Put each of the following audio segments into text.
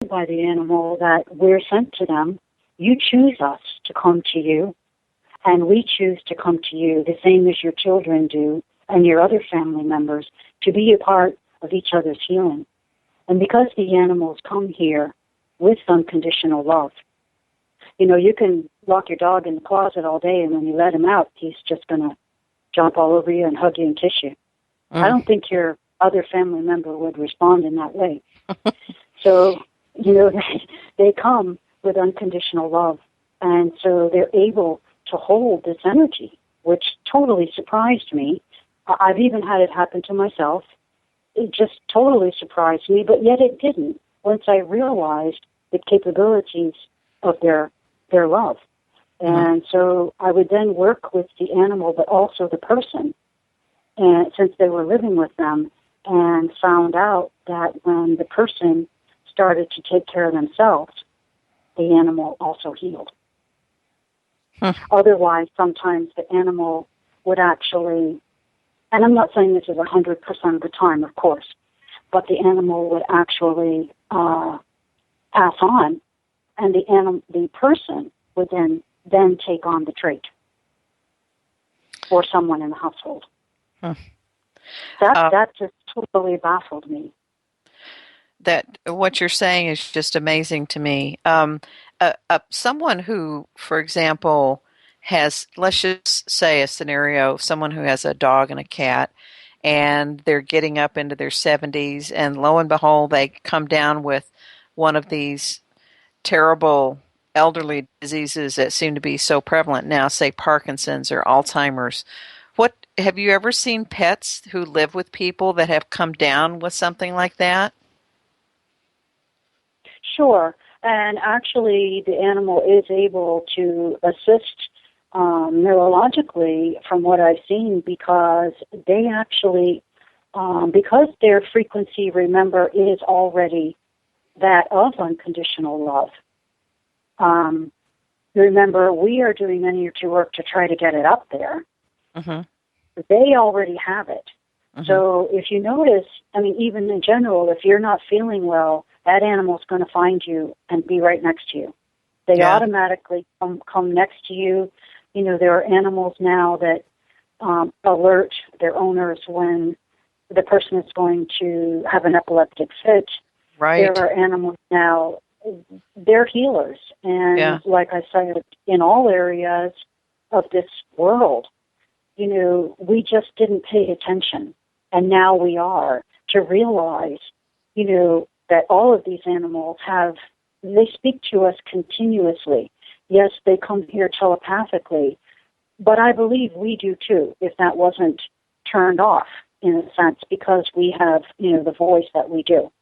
told by the animal that we're sent to them. You choose us to come to you, and we choose to come to you the same as your children do and your other family members, to be a part of each other's healing. And because the animals come here with unconditional love, you can lock your dog in the closet all day, and when you let him out, he's just going to jump all over you and hug you and kiss you. I don't think your other family member would respond in that way. So, they come with unconditional love, and so they're able to hold this energy, which totally surprised me. I've even had it happen to myself. It just totally surprised me, but yet it didn't once I realized the capabilities of their love. And so I would then work with the animal, but also the person, and since they were living with them, and found out that when the person started to take care of themselves, the animal also healed. Otherwise, sometimes the animal would actually, and I'm not saying this is 100% of the time, of course, but the animal would actually pass on, and the person would then take on the trait, or someone in the household. That just totally baffled me. That what you're saying is just amazing to me. Someone who, for example, has, let's just say a scenario, someone who has a dog and a cat, and they're getting up into their 70s, and lo and behold, they come down with one of these terrible elderly diseases that seem to be so prevalent now, say Parkinson's or Alzheimer's. Have you ever seen pets who live with people that have come down with something like that? Sure. And actually, the animal is able to assist neurologically, from what I've seen, because they actually, because their frequency, remember, is already that of unconditional love. Remember, we are doing energy work to try to get it up there. They already have it. So if you notice, even in general, if you're not feeling well, that animal's going to find you and be right next to you. They automatically come next to you. There are animals now that alert their owners when the person is going to have an epileptic fit. Right. There are animals now, they're healers. And like I said, in all areas of this world, we just didn't pay attention. And now we are, to realize, that all of these animals they speak to us continuously. Yes, they come here telepathically, but I believe we do too, if that wasn't turned off, in a sense, because we have, the voice that we do.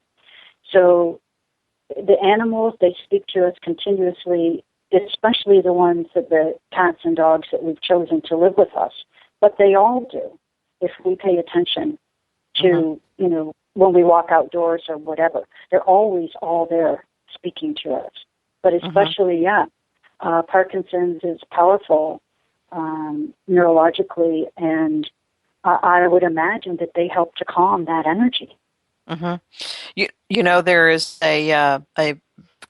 So the animals, they speak to us continuously, especially the ones the cats and dogs that we've chosen to live with us. But they all do, if we pay attention to, when we walk outdoors or whatever. They're always all there speaking to us. But especially, Parkinson's is powerful neurologically, and I would imagine that they help to calm that energy. There is a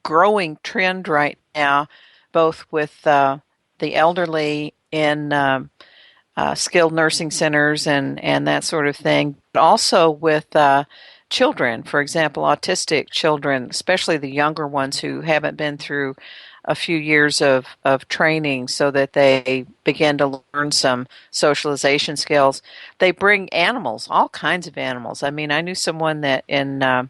growing trend right now, both with the elderly in skilled nursing centers and that sort of thing, but also with children, for example, autistic children, especially the younger ones who haven't been through a few years of training so that they begin to learn some socialization skills. They bring animals, all kinds of animals. I knew someone that in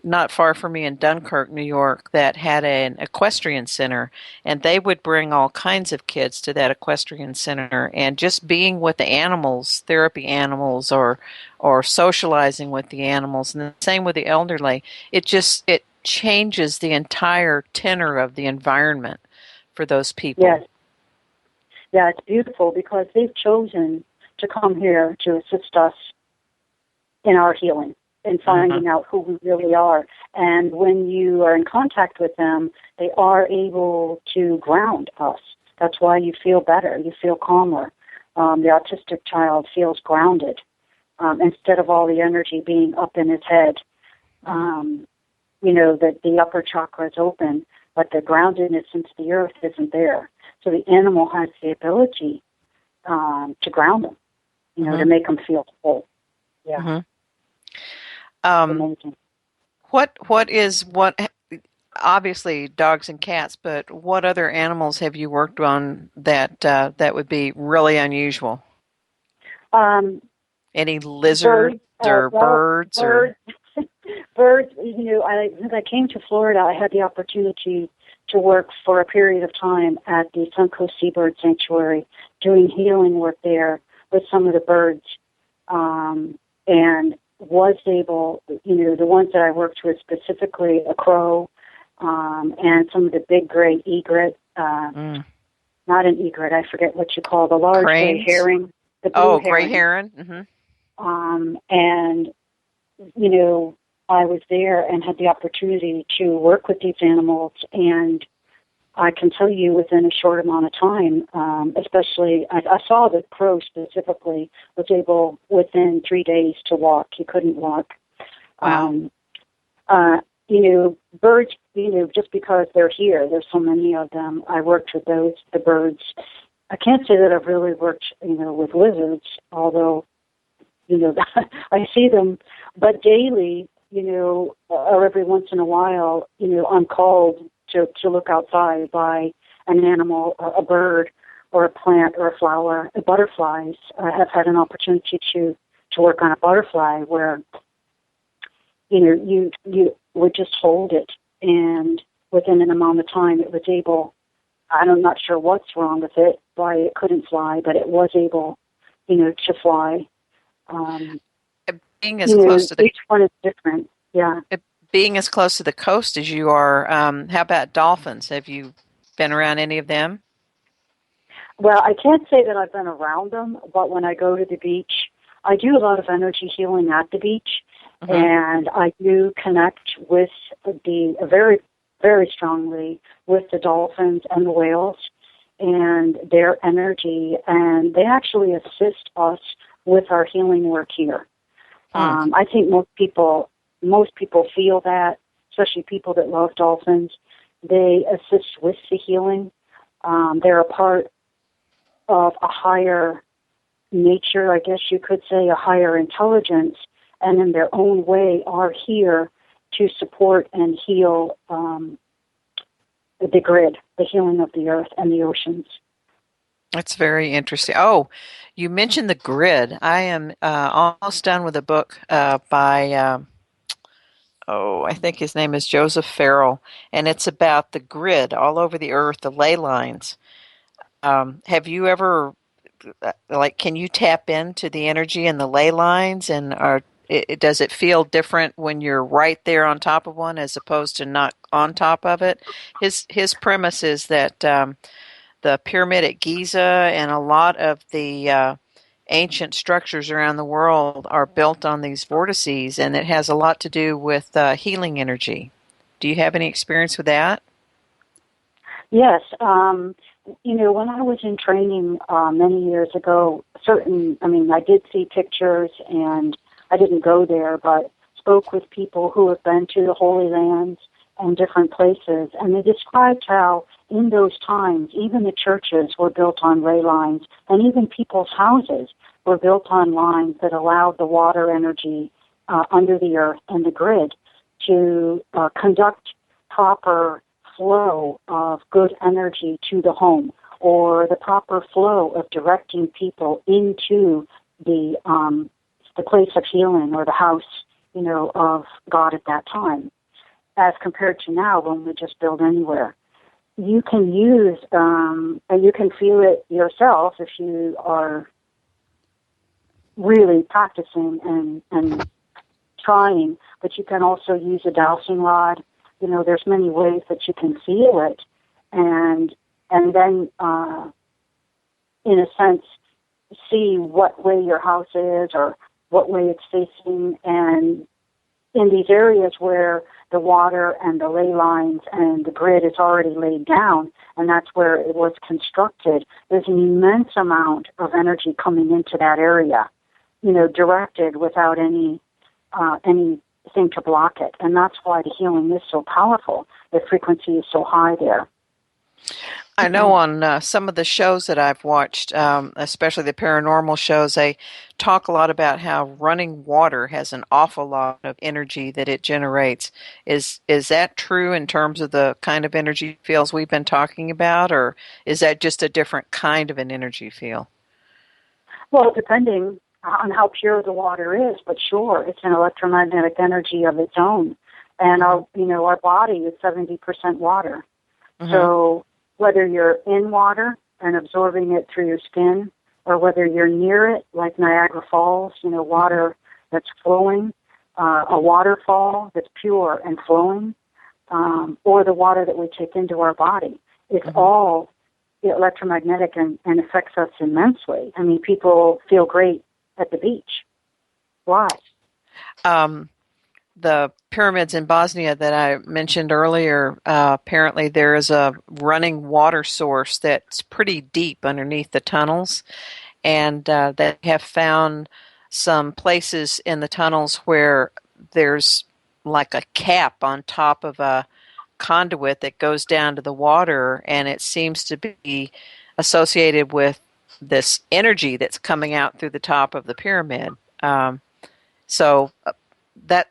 not far from me in Dunkirk, New York, that had an equestrian center, and they would bring all kinds of kids to that equestrian center, and just being with the animals, therapy animals, or socializing with the animals, and the same with the elderly, it changes the entire tenor of the environment for those people. Yes. Yeah, it's beautiful because they've chosen to come here to assist us in our healing and finding out who we really are. And when you are in contact with them, they are able to ground us. That's why you feel better. You feel calmer. The autistic child feels grounded instead of all the energy being up in his head. that the upper chakra is open, but the groundedness into the earth isn't there. So the animal has the ability to ground them, to make them feel whole. Yeah. Amazing. What obviously dogs and cats, but what other animals have you worked on that would be really unusual? Any lizards or birds? Birds. Birds, as I came to Florida, I had the opportunity to work for a period of time at the Suncoast Seabird Sanctuary, doing healing work there with some of the birds, and was able, the ones that I worked with, specifically a crow, and some of the big gray egret, not an egret, I forget what you call the large Cranes? gray herring, the blue herring. Gray heron. And, I was there and had the opportunity to work with these animals, and I can tell you within a short amount of time, especially, I saw that crow specifically was able within 3 days to walk. He couldn't walk. Wow. Birds, just because they're here, there's so many of them. I worked with the birds. I can't say that I've really worked, with lizards, although, I see them, but daily, or every once in a while, I'm called to look outside by an animal, a bird, or a plant, or a flower. Butterflies. I have had an opportunity to work on a butterfly where, you would just hold it, and within an amount of time, it was able. I'm not sure what's wrong with it, why it couldn't fly, but it was able, to fly. Being as close to each one is different. Yeah. Being as close to the coast as you are, how about dolphins? Have you been around any of them? Well, I can't say that I've been around them, but when I go to the beach, I do a lot of energy healing at the beach, and I do connect with very, very strongly with the dolphins and the whales and their energy, and they actually assist us with our healing work here. I think most people feel that, especially people that love dolphins. They assist with the healing. They're a part of a higher nature, I guess you could say, a higher intelligence, and in their own way are here to support and heal the grid, the healing of the earth and the oceans. That's very interesting. Oh, you mentioned the grid. I am almost done with a book by, I think his name is Joseph Farrell, and it's about the grid all over the earth, the ley lines. Have you ever, can you tap into the energy and the ley lines, and does it feel different when you're right there on top of one as opposed to not on top of it? His premise is that the pyramid at Giza and a lot of the ancient structures around the world are built on these vortices, and it has a lot to do with healing energy. Do you have any experience with that? Yes. When I was in training many years ago, I did see pictures, and I didn't go there, but spoke with people who have been to the Holy Lands and different places, and they described how in those times, even the churches were built on ley lines, and even people's houses were built on lines that allowed the water energy under the earth and the grid to conduct proper flow of good energy to the home, or the proper flow of directing people into the place of healing, or the house, of God at that time, as compared to now when we just build anywhere. You can use, and you can feel it yourself if you are really practicing and trying, but you can also use a dowsing rod. There's many ways that you can feel it, and then, in a sense, see what way your house is or what way it's facing, and in these areas where the water and the ley lines and the grid is already laid down, and that's where it was constructed, there's an immense amount of energy coming into that area, directed without any thing to block it. And that's why the healing is so powerful. The frequency is so high there. I know on some of the shows that I've watched, especially the paranormal shows, they talk a lot about how running water has an awful lot of energy that it generates. Is that true in terms of the kind of energy fields we've been talking about, or is that just a different kind of an energy field? Well, depending on how pure the water is, but sure, it's an electromagnetic energy of its own. And our body is 70% water. Mm-hmm. So whether you're in water and absorbing it through your skin, or whether you're near it, like Niagara Falls, water that's flowing, a waterfall that's pure and flowing, or the water that we take into our body, it's all electromagnetic and affects us immensely. I mean, people feel great at the beach. Why? The pyramids in Bosnia that I mentioned earlier, apparently there is a running water source that's pretty deep underneath the tunnels, and they have found some places in the tunnels where there's like a cap on top of a conduit that goes down to the water, and it seems to be associated with this energy that's coming out through the top of the pyramid. So that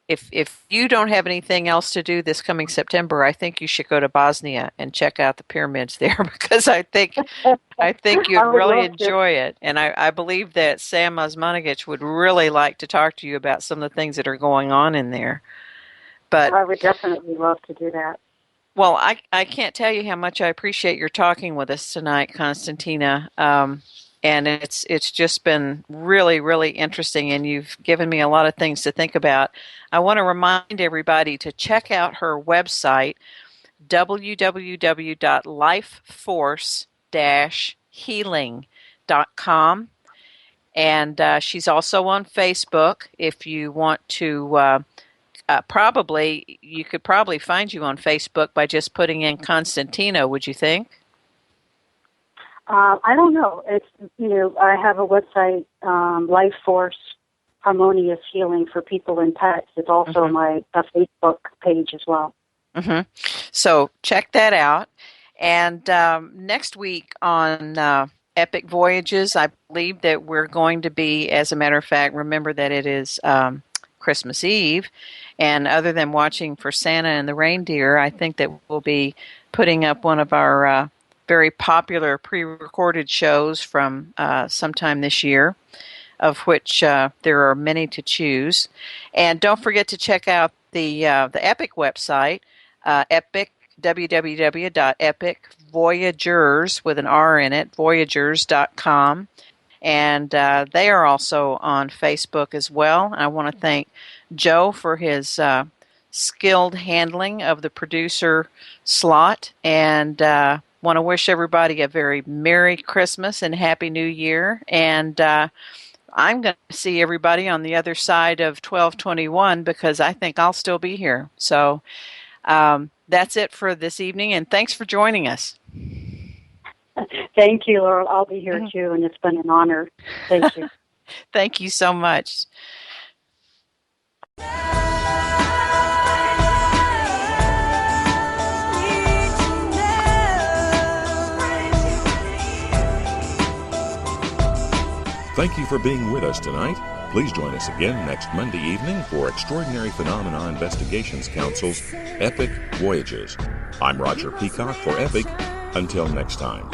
if you don't have anything else to do this coming September, I think you should go to Bosnia and check out the pyramids there, because I think you'd really enjoy it. And I believe that Sam Osmanagic would really like to talk to you about some of the things that are going on in there. But I would definitely love to do that. Well, I can't tell you how much I appreciate your talking with us tonight, Constantina. And it's just been really, really interesting, and you've given me a lot of things to think about. I want to remind everybody to check out her website, www.lifeforce-healing.com. And she's also on Facebook. If you want to, you could probably find you on Facebook by just putting in Constantina, would you think? I don't know. It's, I have a website, Life Force Harmonious Healing for People and Pets. It's also my Facebook page as well. Mm-hmm. So check that out. And next week on Epic Voyages, I believe that we're going to be, as a matter of fact, remember that it is Christmas Eve. And other than watching for Santa and the reindeer, I think that we'll be putting up one of our very popular pre-recorded shows from sometime this year, of which there are many to choose. And don't forget to check out the Epic website, Epic, www.epicvoyagers, with an R in it, voyagers.com. And they are also on Facebook as well. I want to thank Joe for his skilled handling of the producer slot, and want to wish everybody a very Merry Christmas and Happy New Year. And I'm going to see everybody on the other side of 12/21, because I think I'll still be here. So that's it for this evening, and thanks for joining us. Thank you, Laurel. I'll be here too, and it's been an honor. Thank you. Thank you so much. Thank you for being with us tonight. Please join us again next Monday evening for Extraordinary Phenomena Investigations Council's Epic Voyages. I'm Roger Peacock for Epic. Until next time.